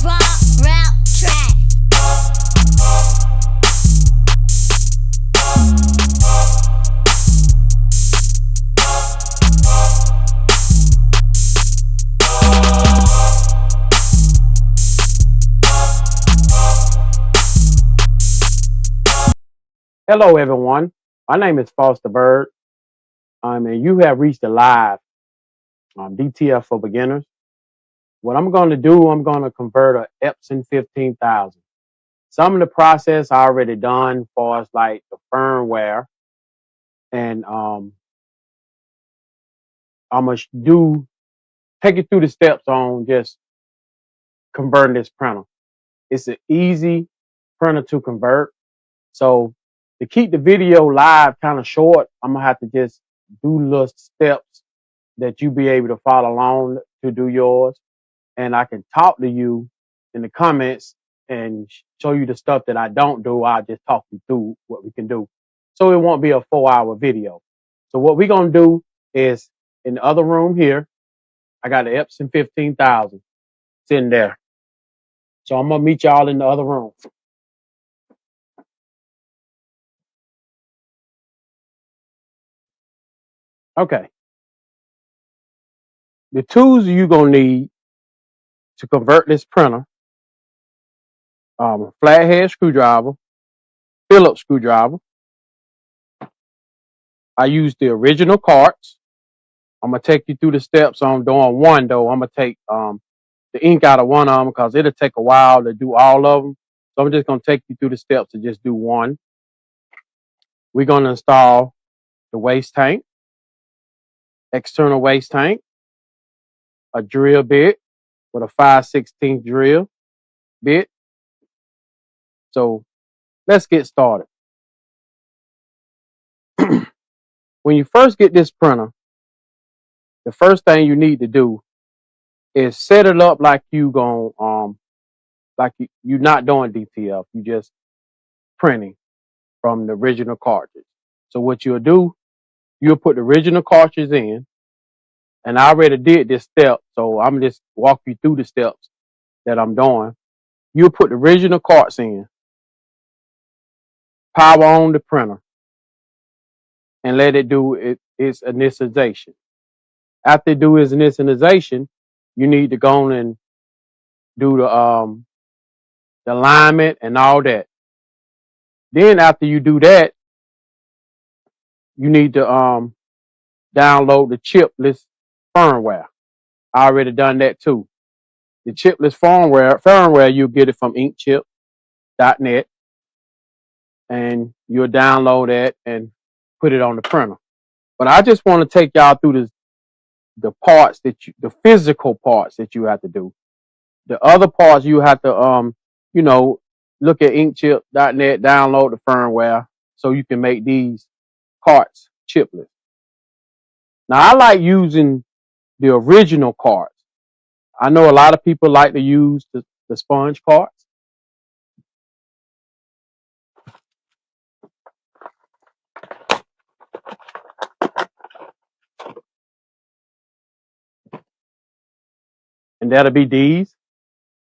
raw rap track. Hello, everyone. My name is Foster Bird, and you have reached a live DTF for beginners. What I'm going to do, I'm going to convert a Epson 15,000. Some of the process I already done for us, like the firmware, and I'm gonna take you through the steps on just converting this printer. It's an easy printer to convert. So to keep the video live kind of short, I'm gonna have to just do little steps that you be able to follow along to do yours. And I can talk to you in the comments and show you the stuff that I don't do. I'll just talk you through what we can do. So it won't be a 4-hour video. So what we're going to do is in the other room here, I got the Epson 15,000 sitting there. So I'm going to meet y'all in the other room. Okay. The tools you're going to need to convert this printer, flathead screwdriver, Phillips screwdriver. I use the original carts. I'm going to take you through the steps on doing one, though. I'm going to take the ink out of one of them because it'll take a while to do all of them. So I'm just going to take you through the steps to just do one. We're going to install the waste tank, external waste tank, a drill bit with a 5/16 drill bit. So let's get started. When you first get this printer, the first thing you need to do is set it up like you're not doing DTF. You just printing from the original cartridge. So what you'll do, you'll put the original cartridge in, and I already did this step, so I'm just walk you through the steps that I'm doing. You'll put the original carts in, power on the printer, and let it do its initialization. After it do its initialization, you need to go on and do the alignment and all that. Then after you do that, you need to download the chipless firmware. I already done that too. The chipless firmware you get it from inkchip.net, and you'll download that and put it on the printer. But I just want to take y'all through the parts the physical parts that you have to do. The other parts you have to look at inkchip.net, download the firmware so you can make these carts chipless. Now I like using the original carts. I know a lot of people like to use the sponge carts. And that'll be these.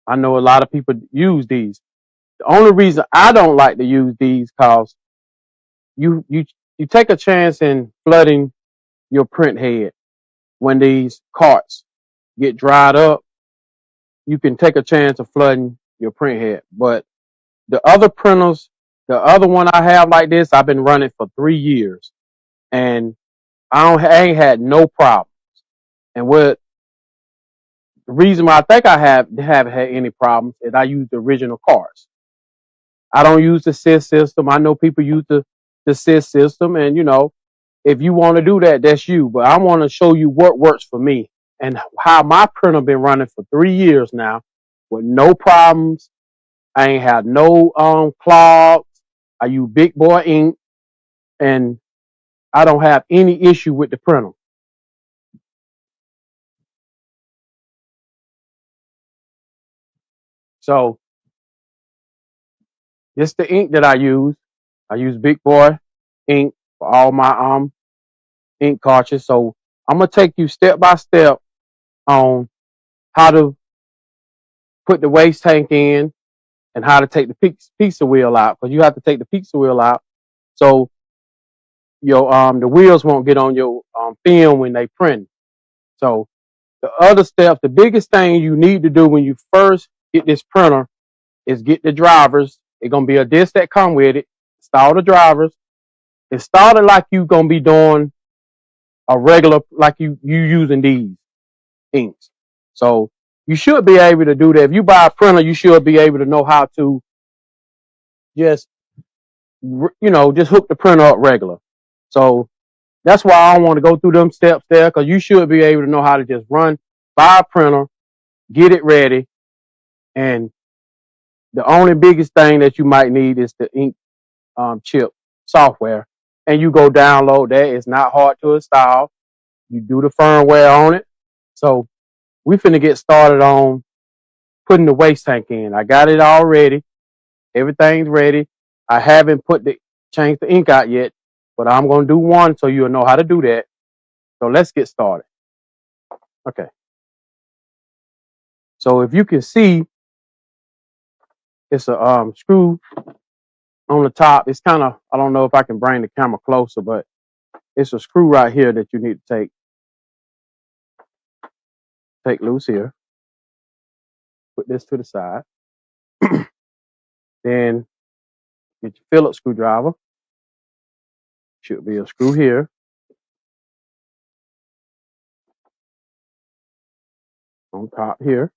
I know a lot of people use these. The only reason I don't like to use these because you take a chance in flooding your print head. When these carts get dried up, you can take a chance of flooding your print head. But the other printers, the other one I have like this, I've been running for 3 years, and I ain't had no problems. And what the reason why I think I haven't had any problems is I use the original carts. I don't use the SIS system. I know people use the SIS system, and if you want to do that, that's you. But I want to show you what works for me and how my printer been running for 3 years now with no problems. I ain't had no clogs. I use big boy ink, and I don't have any issue with the printer. So this the ink that I use. I use big boy ink for all my ink cartridges. So I'm gonna take you step by step on how to put the waste tank in and how to take the pizza wheel out, because you have to take the pizza wheel out so your the wheels won't get on your film when they print. So the other steps, the biggest thing you need to do when you first get this printer is get the drivers. It's gonna be a disc that come with it. Install the drivers. Install it like you gonna be doing a regular, like you using these inks. So you should be able to do that. If you buy a printer, you should be able to know how to just just hook the printer up regular. So that's why I don't want to go through them steps there, because you should be able to know how to just buy a printer, get it ready, and the only biggest thing that you might need is the ink chip software, and you go download that. It's not hard to install. You do the firmware on it. So we finna get started on putting the waste tank in. I got it all ready. Everything's ready. I haven't changed the ink out yet, but I'm gonna do one so you'll know how to do that. So let's get started. Okay. So if you can see, it's a screw on the top. It's kind of, I don't know if I can bring the camera closer, but it's a screw right here that you need to take loose here. Put this to the side. Then get your Phillips screwdriver. Should be a screw here. On top here.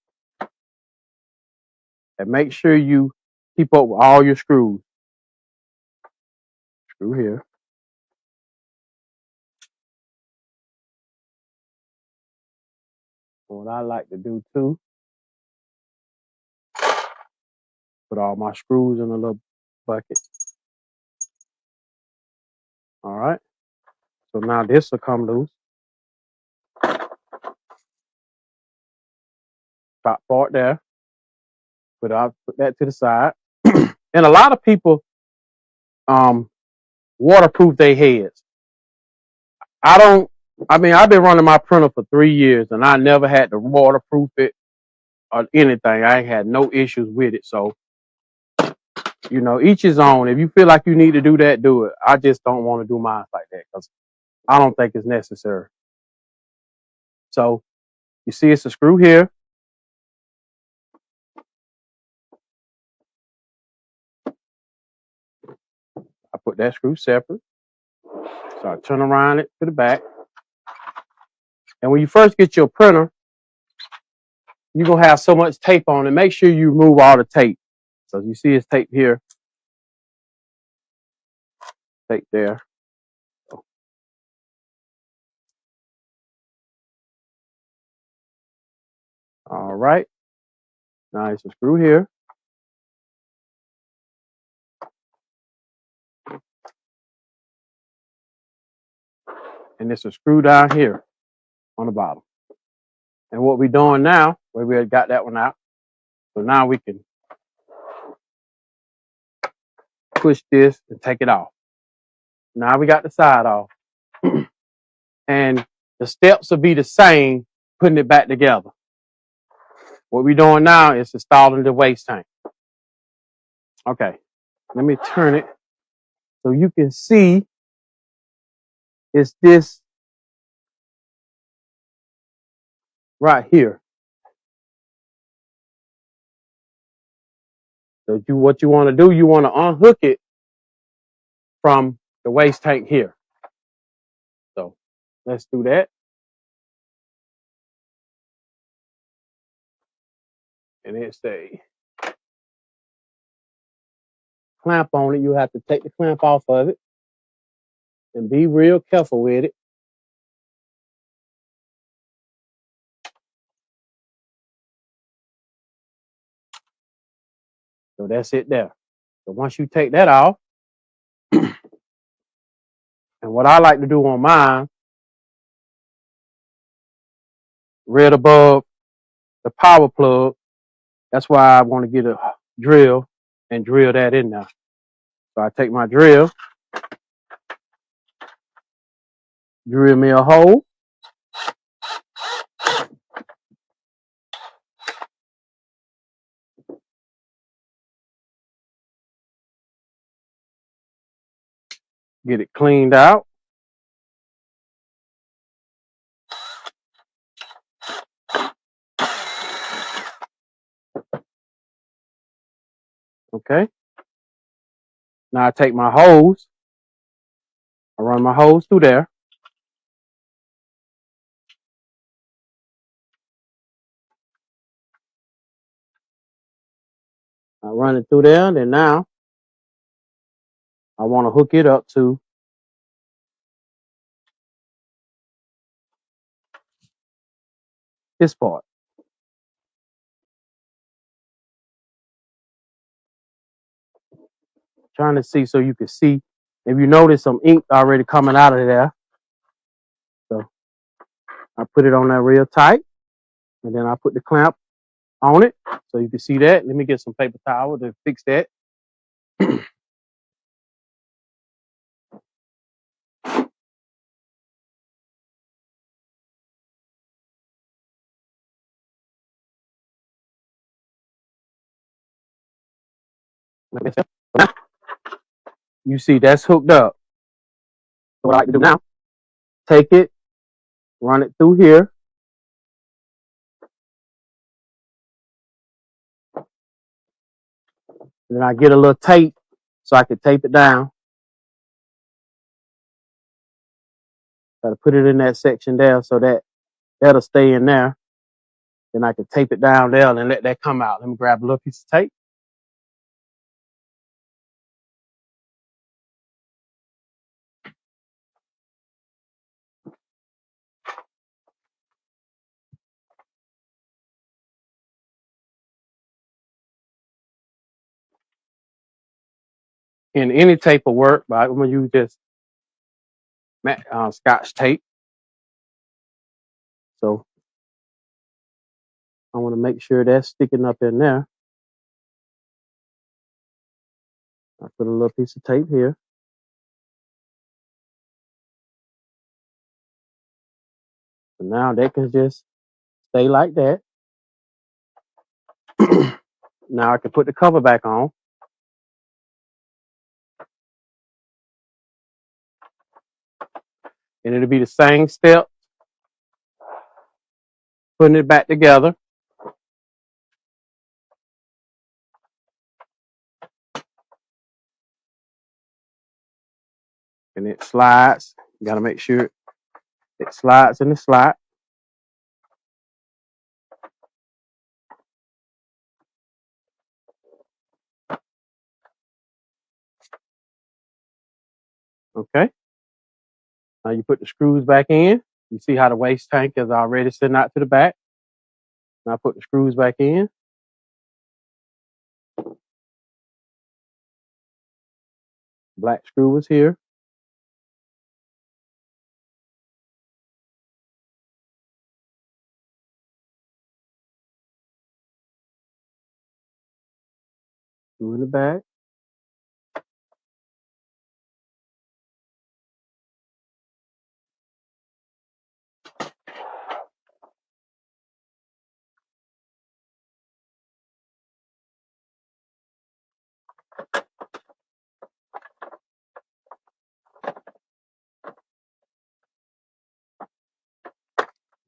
And make sure you keep up with all your screws. Screw here. What I like to do too, put all my screws in a little bucket. All right. So now this will come loose. Top part there. Put that to the side. And a lot of people waterproof their heads. I've been running my printer for 3 years and I never had to waterproof it or anything. I ain't had no issues with it. So, each his own. If you feel like you need to do that, do it. I just don't want to do mine like that because I don't think it's necessary. So you see it's a screw here. I put that screw separate. So I turn around it to the back. And when you first get your printer, you're going to have so much tape on it. Make sure you remove all the tape. So you see it's tape here. Tape there. All right. Now it's a screw here. And it's a screw down here on the bottom. And what we're doing now, we got that one out. So now we can push this and take it off. Now we got the side off. And the steps will be the same, putting it back together. What we're doing now is installing the waste tank. Okay, let me turn it so you can see it's this right here. So what you want to do, you want to unhook it from the waste tank here. So let's do that. And it's a clamp on it. You have to take the clamp off of it and be real careful with it. So that's it there. So once you take that off, and what I like to do on mine, right above the power plug, that's why I want to get a drill and drill that in there. So I take my drill, drill me a hole, Get it cleaned out. Okay. Now I take my hose. I run my hose through there. I run it through there. And then now I want to hook it up to this part. Trying to see so you can see. If you notice some ink already coming out of there. So I put it on there real tight. And then I put the clamp on it so you can see that. Let me get some paper towel to fix that. You see that's hooked up. So what I like to do now, take it, run it through here. And then I get a little tape so I can tape it down. Gotta put it in that section there so that that'll stay in there. Then I can tape it down there and let that come out. Let me grab a little piece of tape. In any tape will work, but I'm gonna use this Scotch tape. So I want to make sure that's sticking up in there. I put a little piece of tape here. So now that can just stay like that. Now I can put the cover back on. And it'll be the same step, putting it back together. And it slides. You gotta make sure it slides in the slot. Okay. Now you put the screws back in. You see how the waste tank is already sitting out to the back. Now I put the screws back in. Black screw was here. Screw in the back.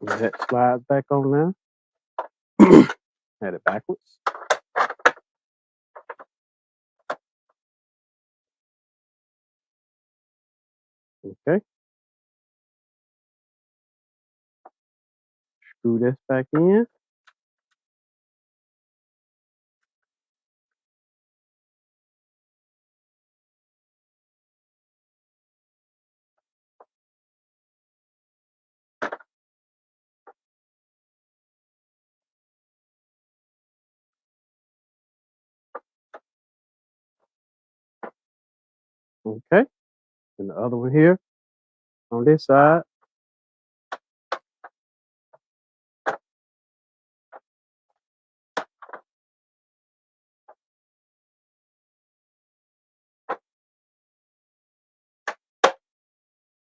And that slides back on there. Had it backwards. Okay. Screw this back in. Okay. And the other one here on this side.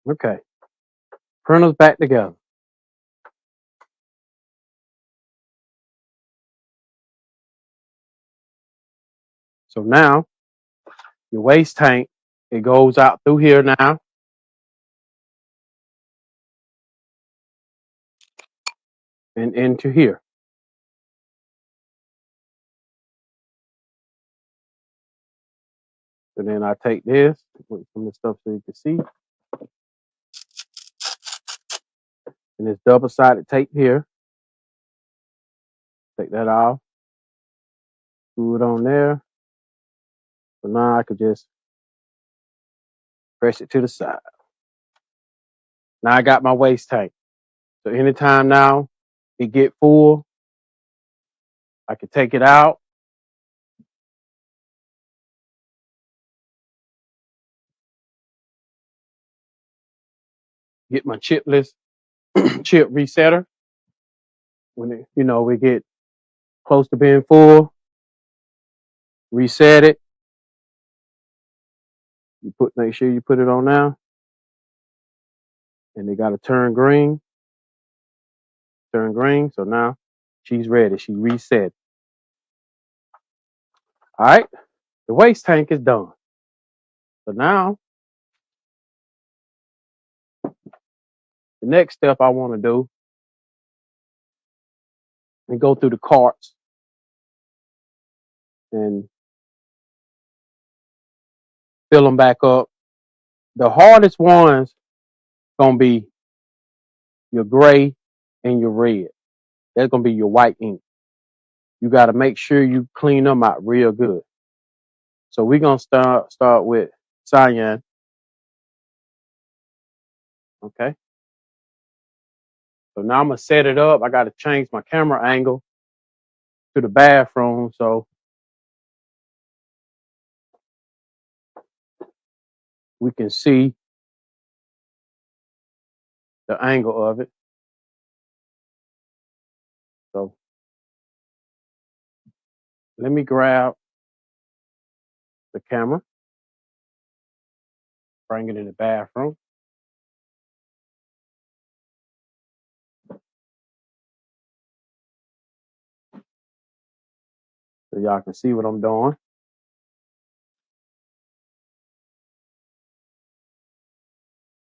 Okay. Printers back together. So now your waste tank It goes out through here now and into here. So then I take this, put some of the stuff so you can see, and this double-sided tape here. Take that off, screw it on there. So now I could just press it to the side. Now I got my waste tank. So anytime now it get full, I can take it out. Get my chipless chip resetter. When it, we get close to being full, reset it. Make sure you put it on now, and they got to turn green. Turn green. So now she's ready. She reset. All right. The waste tank is done. So now the next step I want to do is go through the carts and fill them back up. The hardest ones gonna be your gray and your red. That's gonna be your white ink. You got to make sure you clean them out real good. So we're gonna start with cyan. Okay. So now I'm gonna set it up. I got to change my camera angle to the bathroom so we can see the angle of it. So let me grab the camera, bring it in the bathroom. So y'all can see what I'm doing.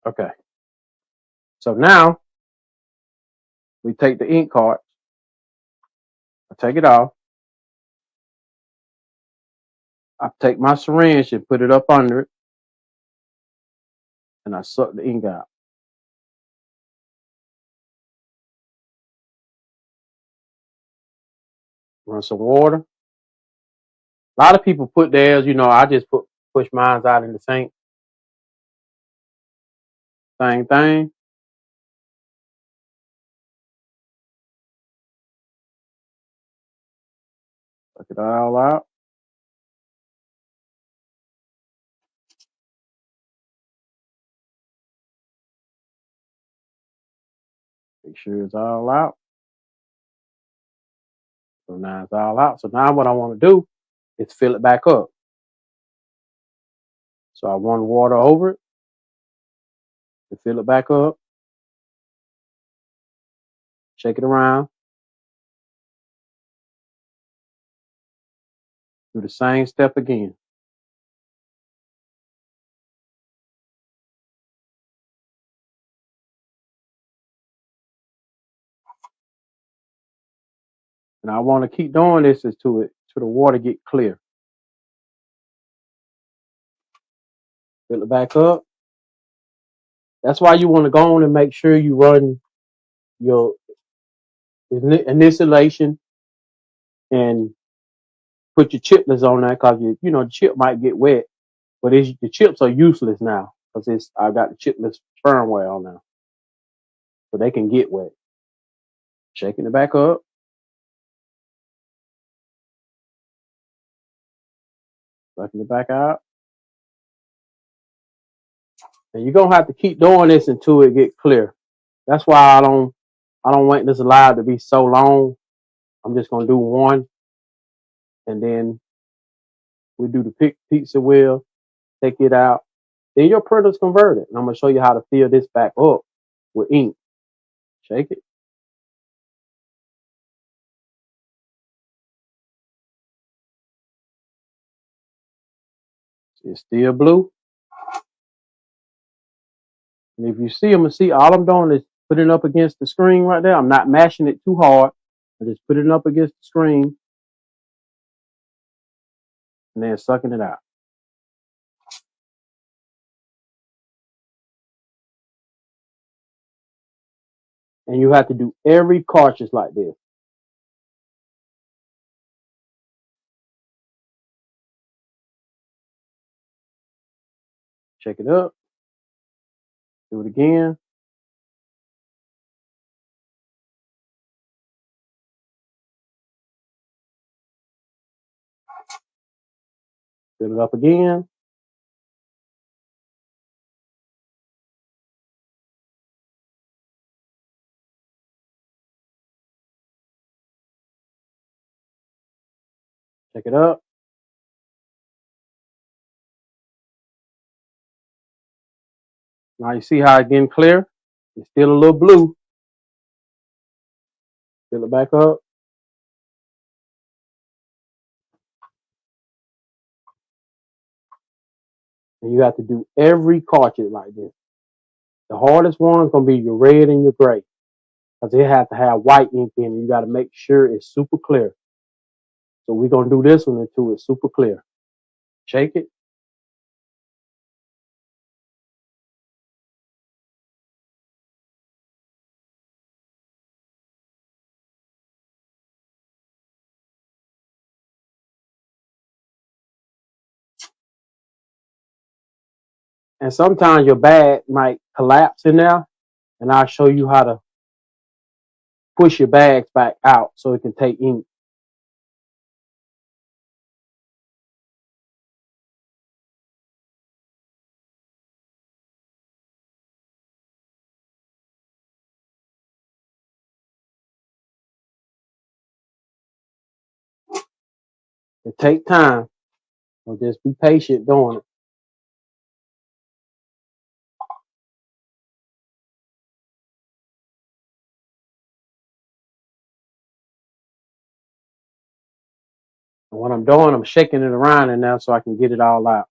Okay. So now we take the ink cart. I take it off. I take my syringe and put it up under it, and I suck the ink out. Run some water. A lot of people put theirs, I just push mine out in the sink. Same thing. Suck it all out. Make sure it's all out. So now it's all out. So now what I want to do is fill it back up. So I run water over it to fill it back up. Shake it around. Do the same step again. And I want to keep doing this till the water get clear. Fill it back up. That's why you want to go on and make sure you run your initialization and put your chipless on there because the chip might get wet, but the chips are useless now because I got the chipless firmware on now, so they can get wet. Shaking it back up. Sucking it back out. And you're gonna have to keep doing this until it get clear. That's why I don't want this live to be so long. I'm just gonna do one, and then we do the pizza wheel, take it out. Then your printer's converted. And I'm gonna show you how to fill this back up with ink. Shake it. It's still blue. And if you see them, all I'm doing is putting it up against the screen right there. I'm not mashing it too hard. I just put it up against the screen and then sucking it out. And you have to do every cartridge like this. Check it up. Do it again. Fill it up again. Check it up. Now you see how it's getting clear? It's still a little blue. Fill it back up. And you have to do every cartridge like this. The hardest one is going to be your red and your gray. Because it has to have white ink in it. You got to make sure it's super clear. So we're going to do this one until it's super clear. Shake it. And sometimes your bag might collapse in there. And I'll show you how to push your bags back out so it can take ink. It takes time. So just be patient doing it. And what I'm doing, I'm shaking it around in there so I can get it all out.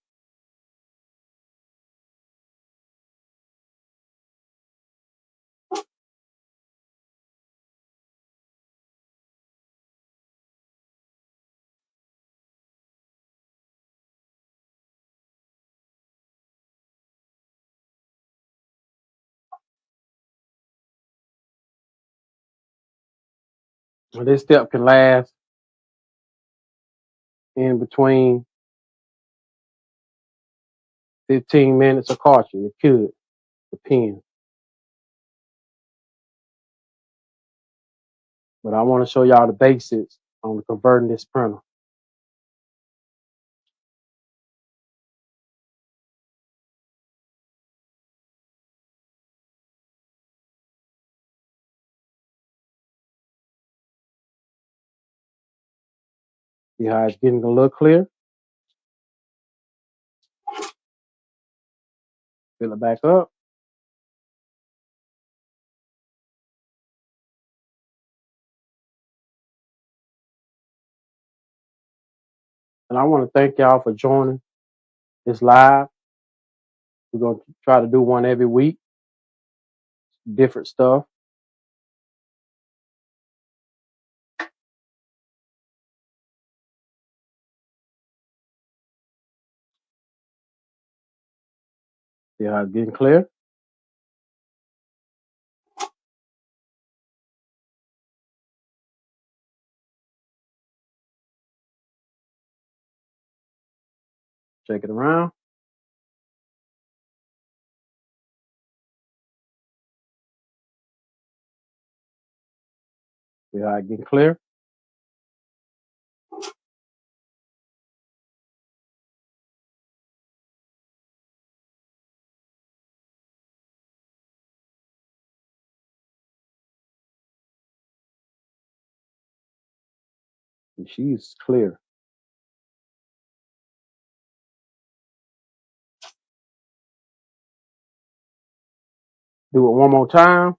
And this step can last in between 15 minutes of cartridge. It could, depend. But I want to show y'all the basics on converting this printer. See how it's getting a little clear? Fill it back up. And I want to thank y'all for joining this live. We're going to try to do one every week, different stuff. See how it's getting clear? Check it around. See how it's getting clear? And she's clear. Do it one more time.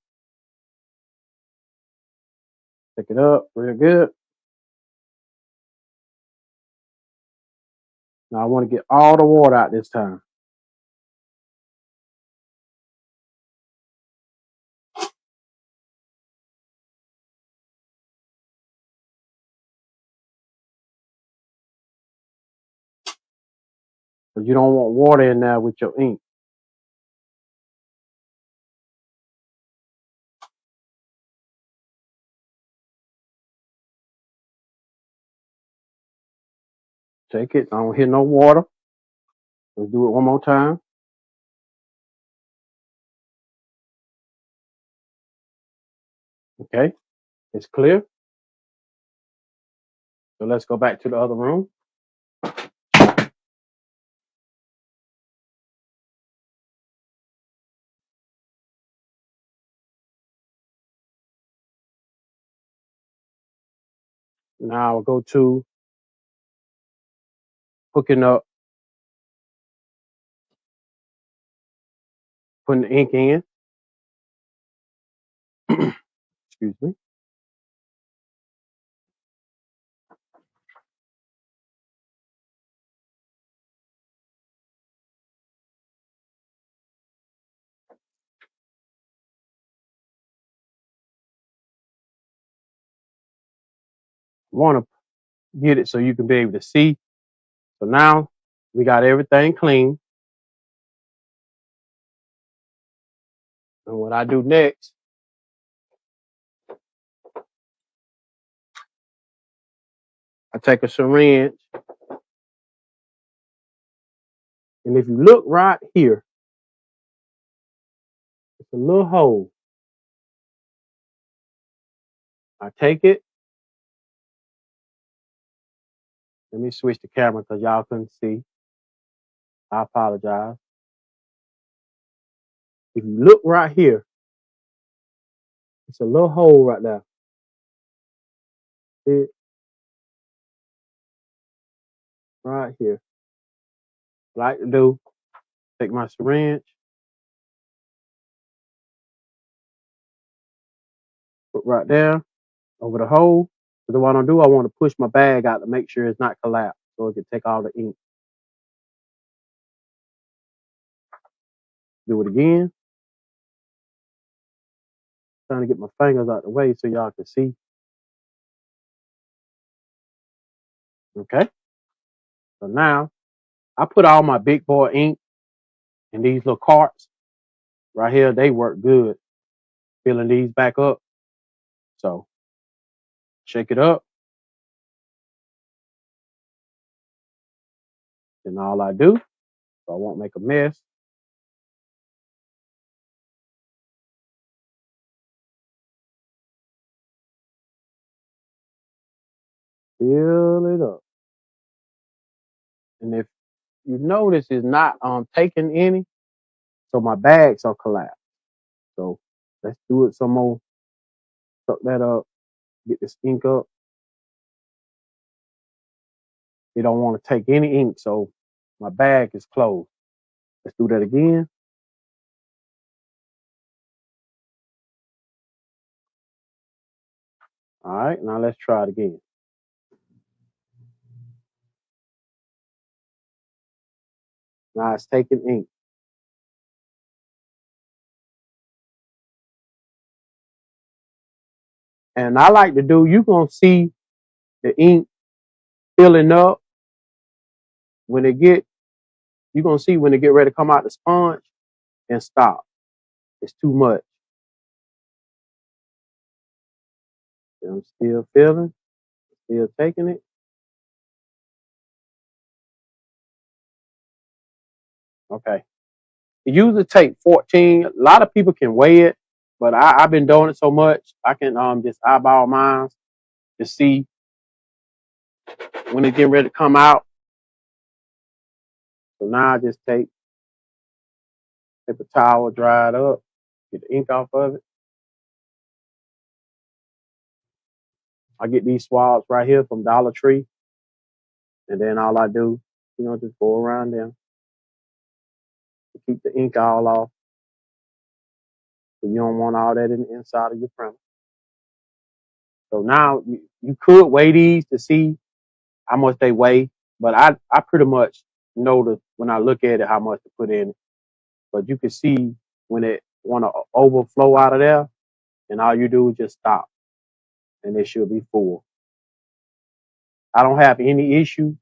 Pick it up real good. Now I want to get all the water out this time. because you don't want water in there with your ink. Take it. I don't hear no water. Let's do it one more time. Okay, it's clear. So let's go back to the other room. Now I'll go to hooking up, putting the ink in. Excuse me. Want to get it so you can be able to see. So now we got everything clean. And what I do next, I take a syringe, and if you look right here, it's a little hole. I take it. Let me switch the camera because y'all couldn't see. I apologize. If you look right here, it's a little hole right there. See it? Right here. What I like to do, take my syringe, put right there over the hole. So what I do, I want to push my bag out to make sure it's not collapsed so it can take all the ink. Do it again. Trying to get my fingers out the way so y'all can see. Okay. So now I put all my big boy ink in these little carts right here. They work good. Filling these back up. So shake it up. Then all I do, so I won't make a mess, fill it up. And if you notice, it's not taking any, so my bags are collapsed. So let's do it some more. Suck that up. Get this ink up. You don't want to take any ink, so my bag is closed. Let's do that again. All right, now let's try it again. Now it's taking ink. And I like to do, you're going to see the ink filling up when you're going to see when it get ready to come out the sponge and stop. It's too much. I'm still feeling, still taking it. Okay. It usually take 14. A lot of people can weigh it, but I've been doing it so much, I can just eyeball mine to see when it's getting ready to come out. So now I just take a towel, dry it up, get the ink off of it. I get these swabs right here from Dollar Tree. And then all I do, just go around them to keep the ink all off. So you don't want all that in the inside of your printer. So now you could weigh these to see how much they weigh, but I pretty much know when I look at it how much to put in it. But you can see when it want to overflow out of there, and all you do is just stop, and it should be full. I don't have any issue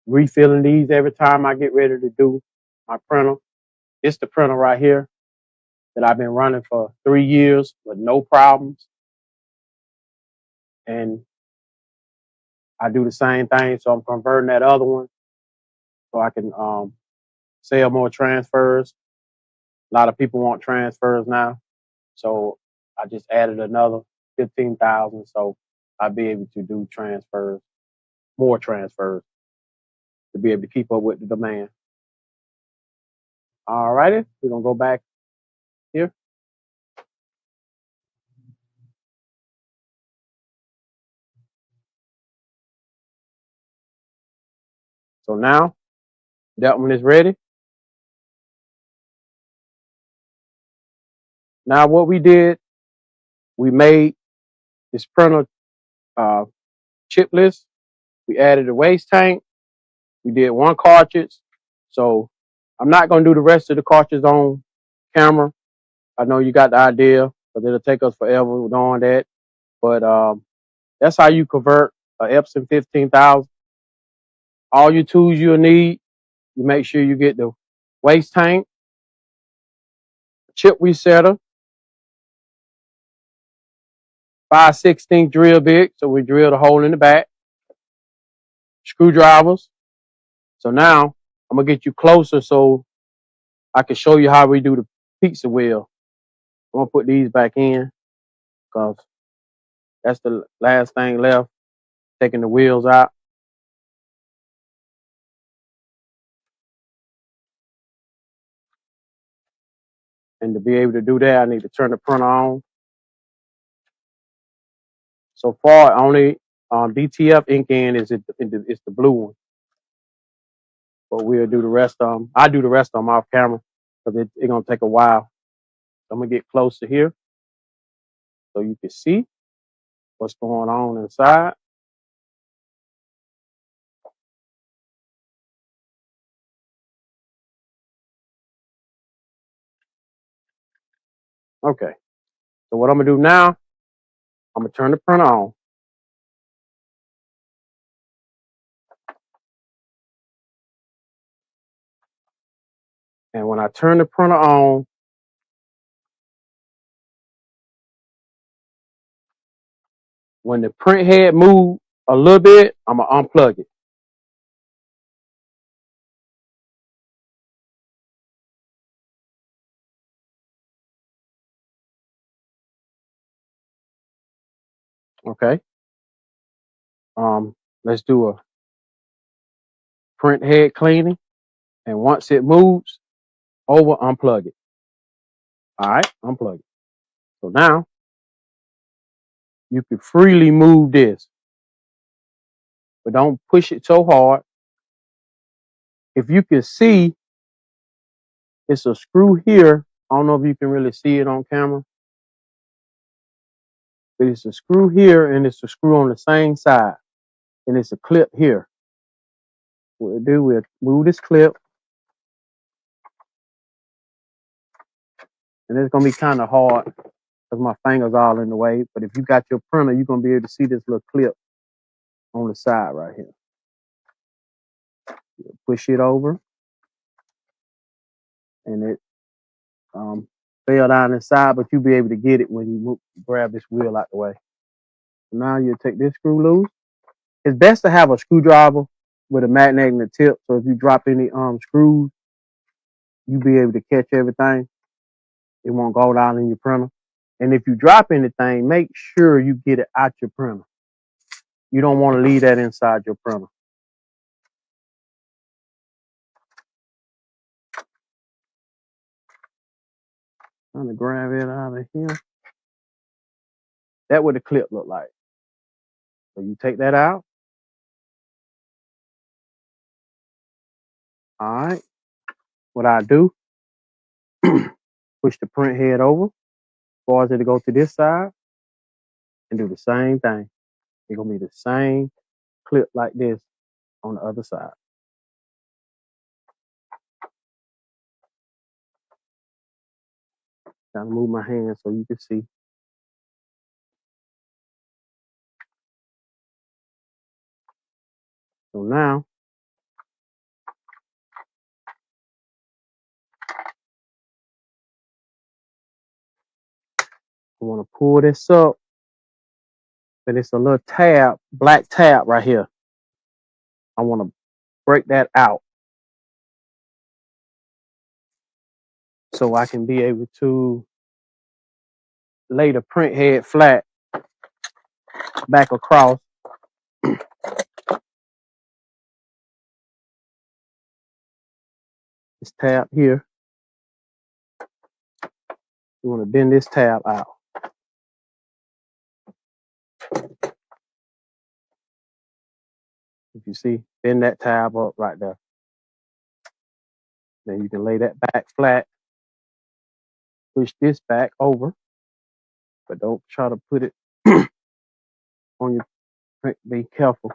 refilling these every time I get ready to do my printer. It's the printer right here that I've been running for 3 years with no problems. And I do the same thing. So I'm converting that other one so I can sell more transfers. A lot of people want transfers now. So I just added another 15,000. So I'll be able to do transfers, more transfers to be able to keep up with the demand. All righty. We're going to go back here. So now that one is ready. Now what we did, we made this printer uh, chip list. We added a waste tank. We did one cartridge. So I'm not going to do the rest of the cartridges on camera. I know you got the idea, but it'll take us forever doing that. But that's how you convert a Epson 15,000. All your tools you'll need, you make sure you get the waste tank, chip resetter, 5/16 drill bit, so we drill the hole in the back, screwdrivers. So now I'm gonna get you closer so I can show you how we do the pizza wheel. I'm gonna put these back in because that's the last thing left, taking the wheels out. And to be able to do that, I need to turn the printer on. So far, only DTF ink in is it's the blue one. But we'll do the rest of them. I do the rest of them off camera because it's gonna take a while. So I'm gonna get closer here so you can see what's going on inside. Okay. So what I'm gonna do now, I'm gonna turn the printer on. And when I turn the printer on, when the print head moves a little bit, I'm gonna unplug it. Okay. Let's do a print head cleaning. And once it moves over, unplug it. All right, unplug it. So now you can freely move this, but don't push it so hard. If you can see, it's a screw here. I don't know if you can really see it on camera, but it's a screw here and it's a screw on the same side. And it's a clip here. What we'll do, we'll move this clip, and it's gonna be kind of hard because my finger's all in the way. But if you got your printer, you're gonna be able to see this little clip on the side right here. You'll push it over, and it fell down inside, but you'll be able to get it when you grab this wheel out the way. So now you'll take this screw loose. It's best to have a screwdriver with a magnetic tip, so if you drop any screws, you'll be able to catch everything. It won't go down in your printer. And if you drop anything, make sure you get it out your printer. You don't want to leave that inside your printer. Trying to grab it out of here. That's what the clip look like. So you take that out. All right. What I do, push the print head over, cause it to go to this side, and do the same thing. It's gonna be the same clip like this on the other side. Trying to move my hand so you can see. So now I want to pull this up, but it's a little tab, black tab right here. I want to break that out so I can be able to lay the print head flat back across. This tab here. You want to bend this tab out. If you see, bend that tab up right there. Then you can lay that back flat. Push this back over, but don't try to put it on your print. Be careful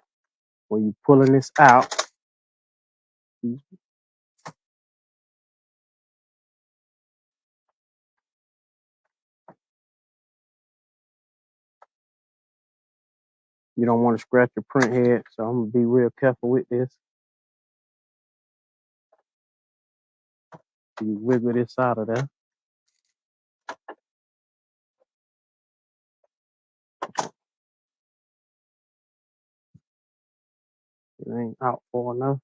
when you're pulling this out. You don't want to scratch your print head, so I'm gonna be real careful with this. You wiggle this out of there. It ain't out far enough.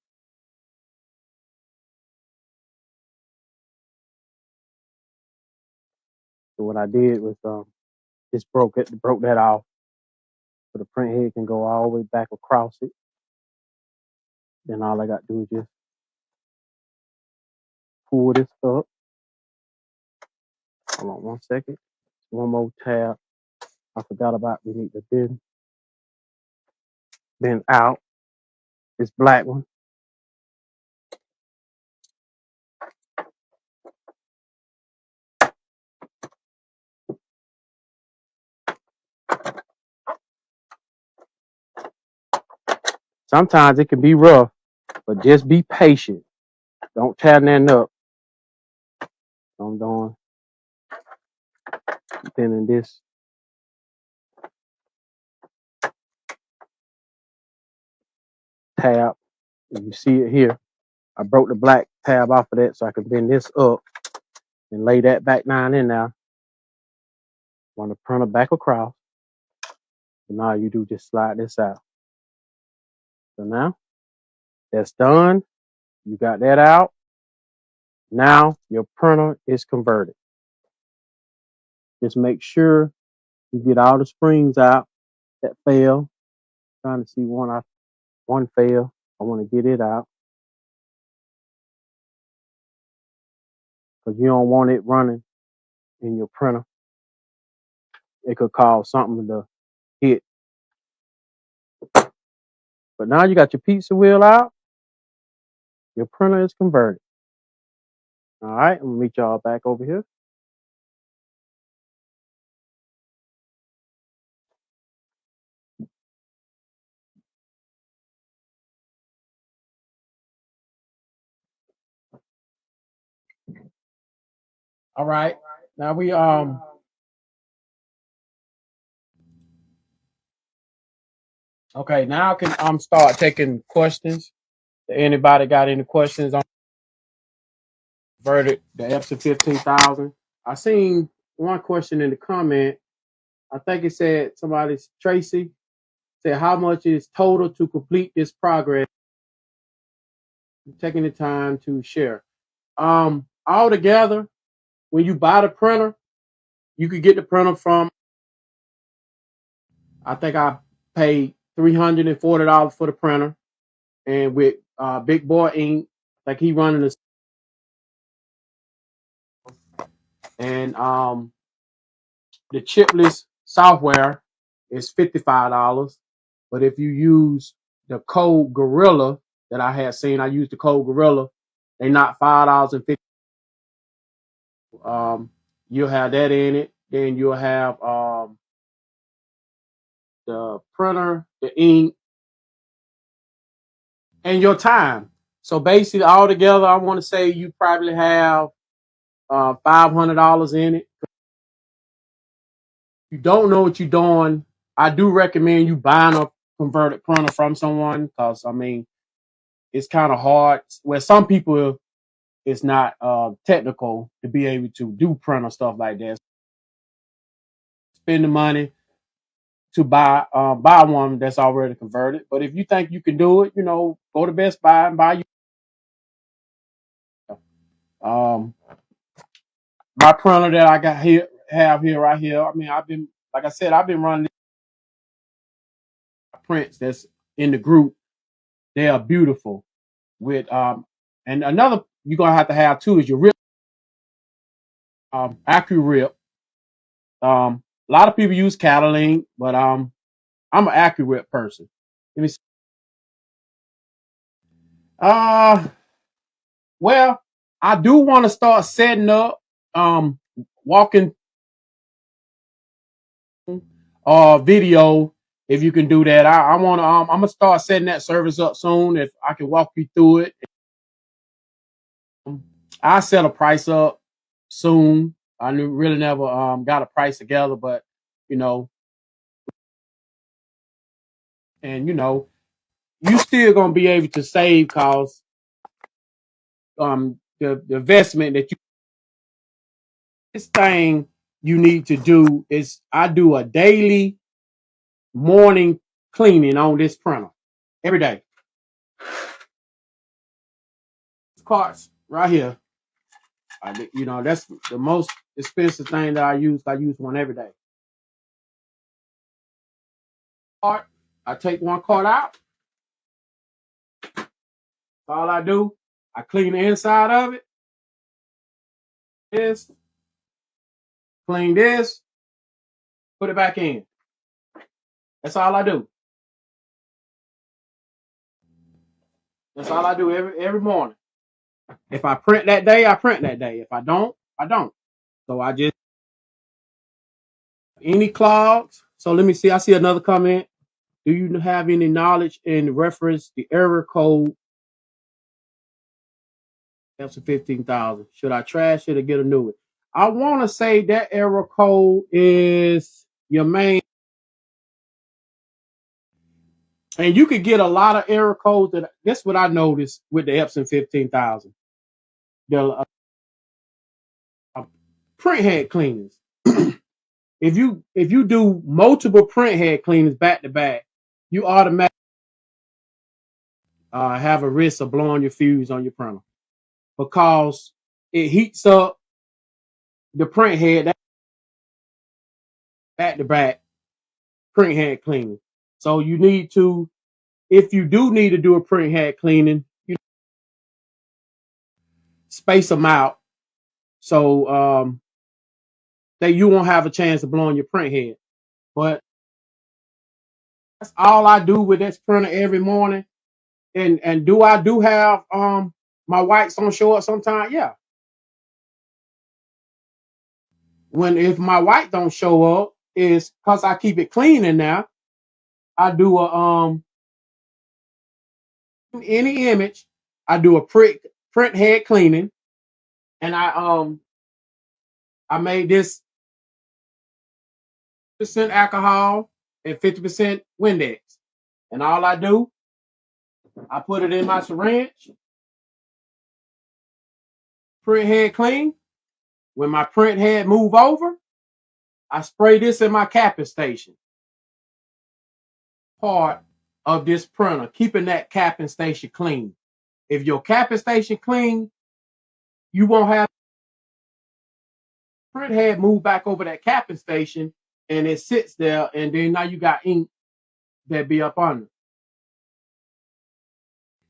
So what I did was just broke that off, so the print head can go all the way back across it. Then all I got to do is just pull this up. Hold on 1 second. One more tab. I forgot about. We need to bend out this black one. Sometimes it can be rough, but just be patient. Don't tear nothing up. I'm doing bending this tab. You see it here. I broke the black tab off of that so I can bend this up and lay that back down in now. Want to print it back across. And all you do just slide this out. So now that's done. You got that out. Now your printer is converted. Just make sure you get all the springs out that fail. Trying to see one fail. I want to get it out because you don't want it running in your printer. It could cause something to hit. But now you got your pizza wheel out. Your printer is converted. All right, I'm gonna meet y'all back over here. All right. Now we okay, now I can start taking questions. Anybody got any questions on verdict, the Epson 15,000? I seen one question in the comment. I think it said Tracy said how much is total to complete this progress? Taking the time to share. All together, when you buy the printer, you could get the printer from, I think I paid $340 for the printer, and with Big Boy Ink, like he running this, and the chipless software is $55. But if you use the code Gorilla that I had seen, I used the code Gorilla, they knock $5.50. You'll have that in it. Then you'll have the printer, the ink, and your time. So basically, all together, I want to say you probably have $500 in it. If you don't know what you're doing, I do recommend you buying a converted printer from someone because I mean it's kind of hard. Where some people it's not technical to be able to do printer stuff like that. spend the money to buy one that's already converted. But if you think you can do it, go to Best Buy and buy you. Um, my printer that I got here have here right here. I mean, like I said, I've been running prints that's in the group. They are beautiful with and another you're gonna have to have too is your rip AccuRip. A lot of people use Catalina, but I'm an AccuRip person. Let me see. Uh well, I do want to start setting up walking video if you can do that. I want to I'm gonna start setting that service up soon if I can walk you through it. I set a price up soon. I really never got a price together, but you know, and you still gonna be able to save cause the investment that you this thing you need to do is I do a daily morning cleaning on this printer every day. This cart's right here. That's the most expensive thing that I use. I use one every day. Cart, I take one cart out. All I do, I clean the inside of it. This, clean this, put it back in. That's all I do. That's all I do every morning. If I print that day, I print that day. If I don't, I don't. So I just any clogs. So let me see. I see another comment. Do you have any knowledge in reference the error code Epson 15,000? Should I trash it or get a new one? I want to say that error code is your main, and you could get a lot of error codes. That's what I noticed with the Epson 15,000. The print head cleaners. If you do multiple print head cleaners back to back, you automatically have a risk of blowing your fuse on your printer because it heats up the print head back to back print head cleaning. So you need to, if you do need to do a print head cleaning, you space them out so that you won't have a chance of blowing your print head. But that's all I do with this printer every morning. And do I do have my whites don't show up sometimes? Yeah. If my white don't show up, is because I keep it clean in there. I do a any image, I do a print head cleaning, and I made this percent alcohol and 50% Windex. And all I do, I put it in my syringe, print head clean. When my print head move over, I spray this in my capping station. Part of this printer, keeping that capping station clean. If your capping station clean, you won't have print head move back over that capping station and it sits there and then now you got ink that be up under.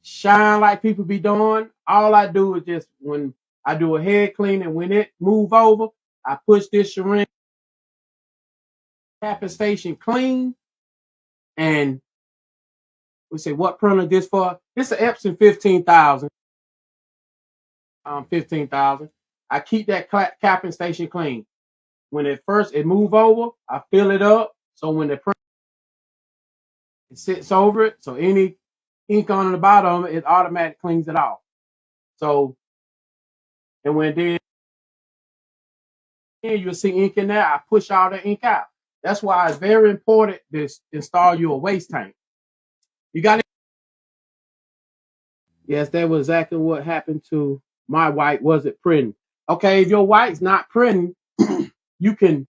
Shine like people be doing. All I do is just when I do a head clean and when it move over, I push this syringe capping station clean and we say what printer this for? This is an Epson 15,000. 15,000. I keep that capping station clean. When it move over, I fill it up. So when the print it sits over it, so any ink on the bottom, it automatically cleans it off. So and when then you'll see ink in there, I push all the ink out. That's why it's very important to install you a waste tank. You got it? Yes, that was exactly what happened to my white. Was it printing? Okay, if your white's not printing, you can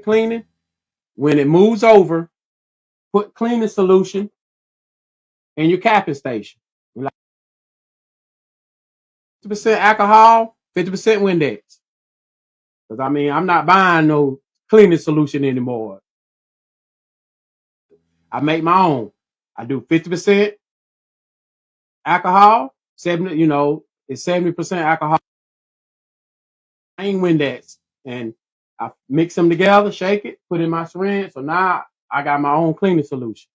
cleaning. When it moves over, put cleaning solution in your capping station. Like 50% alcohol, 50% Windex. Because I mean, I'm not buying no cleaning solution anymore. I make my own. I do 50% alcohol, 70, it's 70% alcohol, Windex. And I mix them together, shake it, put it in my syringe. So now I got my own cleaning solution.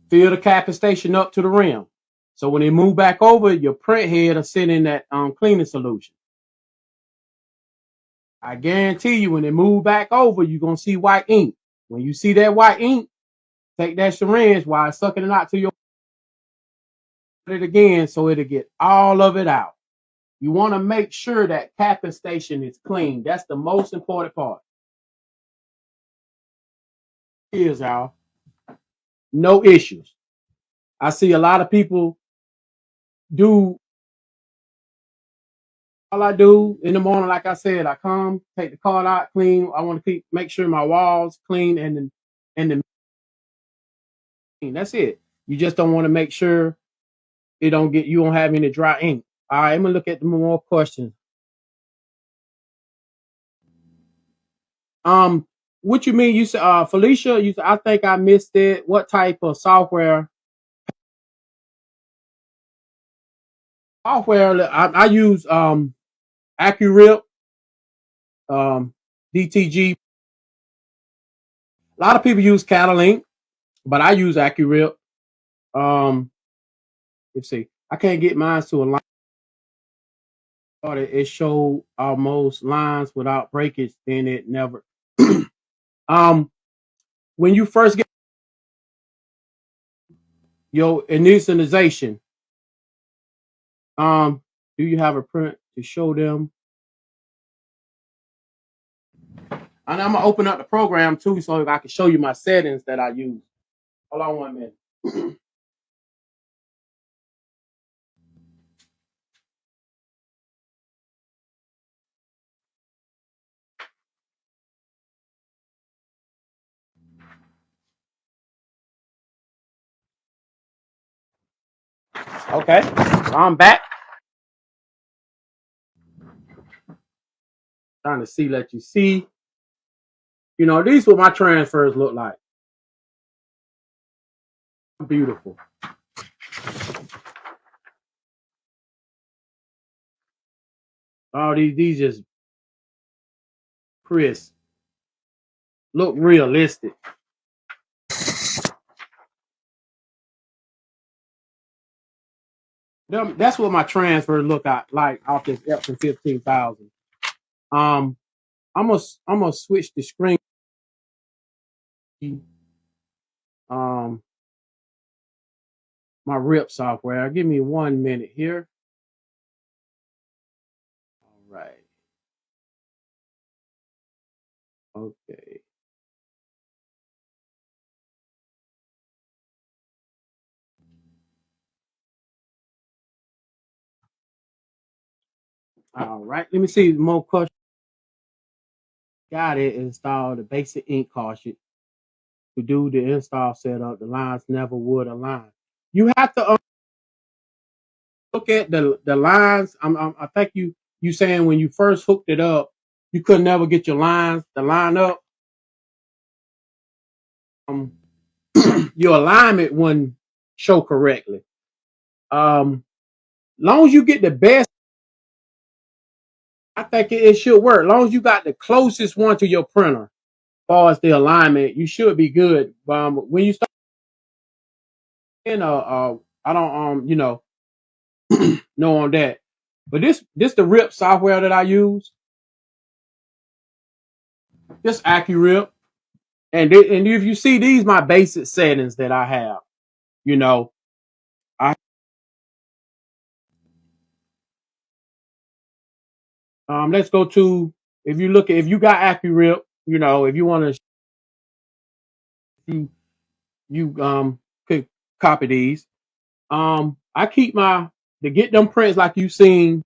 Fill the capping station up to the rim. So when they move back over, your print head will sit in that cleaning solution. I guarantee you, when they move back over, you're going to see white ink. When you see that white ink, take that syringe while it's sucking it out to your it again so it'll get all of it out. You want to make sure that capping station is clean. That's the most important part. Here's y'all. No issues. I see a lot of people do. All I do in the morning, like I said, I come, take the card out, clean. I want to make sure my walls clean and the that's it. You just don't want to make sure you don't have any dry ink. All right, I'm gonna look at the more questions. What you mean? You said, Felicia. You said, I think I missed it. What type of software? I use AccuRip, DTG. A lot of people use Catalink, but I use AccuRip. Let's see. I can't get mine to a line. It showed almost lines without breakage, then it never. When you first get your initialization, do you have a print to show them? And I'm gonna open up the program too, so I can show you my settings that I use. Hold on 1 minute. Okay, so I'm back. Trying to let you see. These what my transfers look like. Beautiful. All these just crisp. Look realistic. That's what my transfer look like off this Epson 15,000. I'm gonna switch the screen. Um, my RIP software. Give me 1 minute here. All right. Okay. All right. Let me see more questions. Got it. Install the basic ink cartridge to do the install setup. The lines never would align. You have to look at the lines. I think you saying when you first hooked it up, you could never get your lines to line up. Your alignment wouldn't show correctly. Long as you get the best, I think it should work. Long as you got the closest one to your printer, as far as the alignment, you should be good. When you start I don't know on that. But this the RIP software that I use. This AccuRip. And if you see these my basic settings that I have, I let's go to if you got AccuRip, if you want to could copy these. I keep to get them prints like you seen.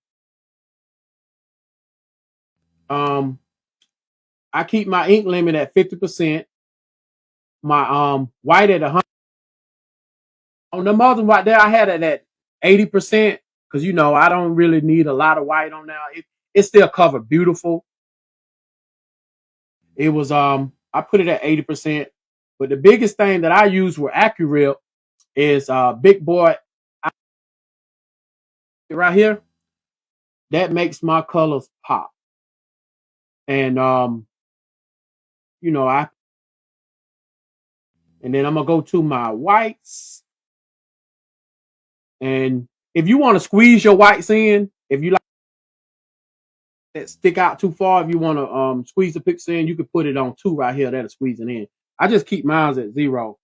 I keep my ink limit at 50%. My white at 100. On the other white there, I had it at 80% because I don't really need a lot of white on now. It still covered beautiful. It was I put it at 80%. But the biggest thing that I use with Accurate is big boy right here. That makes my colors pop. And I and then I'm gonna go to my whites. And if you want to squeeze your whites in, if you like that stick out too far, if you want to squeeze the picture in, you can put it on 2 right here. That'll squeeze it in. I just keep mine at 0.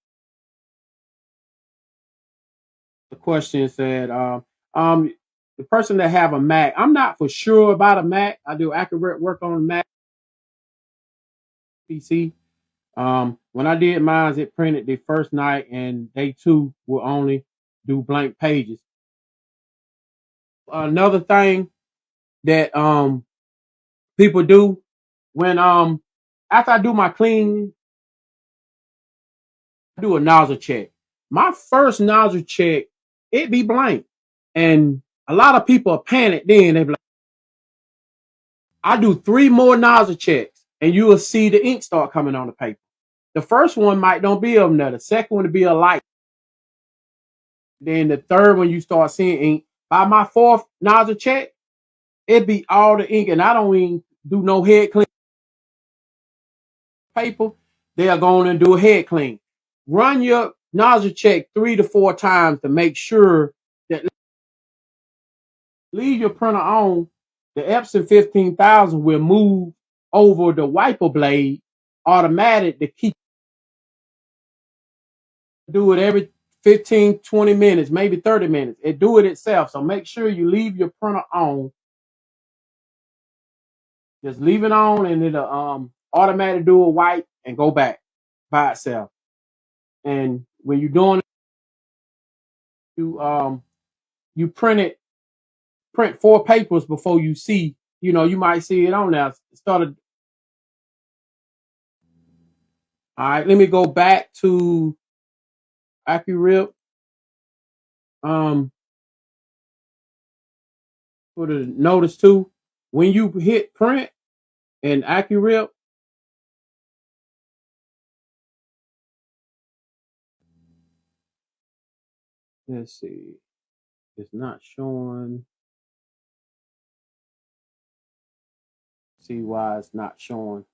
The question said, the person that have a Mac, I'm not for sure about a Mac. I do accurate work on a Mac PC. When I did mine, it printed the first night, and day 2 will only do blank pages. Another thing that people do when after I do my clean, I do a nozzle check. My first nozzle check, it be blank, and a lot of people are panicked. Then they be like, I do 3 more nozzle checks, and you will see the ink start coming on the paper. The first one might don't be of there. The second one to be a light. Then the third one you start seeing ink. By my 4th nozzle check, it be all the ink, and I don't even do no head clean paper. They'll go on and do a head clean. Run your nozzle check 3 to 4 times to make sure that leave your printer on. The Epson 15,000 will move over the wiper blade automatic to keep do it every 15, 20 minutes, maybe 30 minutes. It do it itself. So make sure you leave your printer on. Just leave it on and it'll automatically do a wipe and go back by itself. And when you're doing it, you print 4 papers before you see, you might see it on there. Started. All right, let me go back to Accurate. For the notice too, when you hit print and Accurate, let's see, it's not showing. See why it's not showing.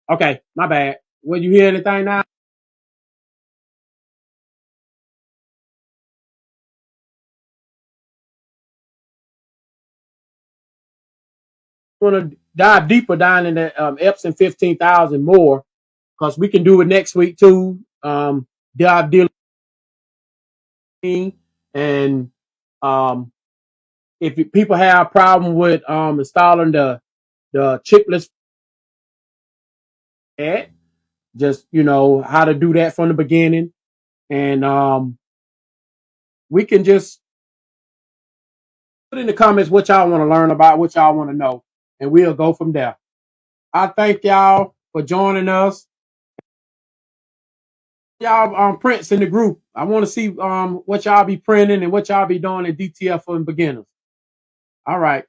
Okay, my bad. Will you hear anything now? Want to dive deeper down in the Epson 15,000 more because we can do it next week too. Dive dealing and um, if people have a problem with installing the chipless ad, just how to do that from the beginning, and we can just put in the comments what y'all want to learn about, what y'all want to know, and we'll go from there. I thank y'all for joining us. Y'all prints in the group. I want to see what y'all be printing and what y'all be doing in DTF for beginners. All right.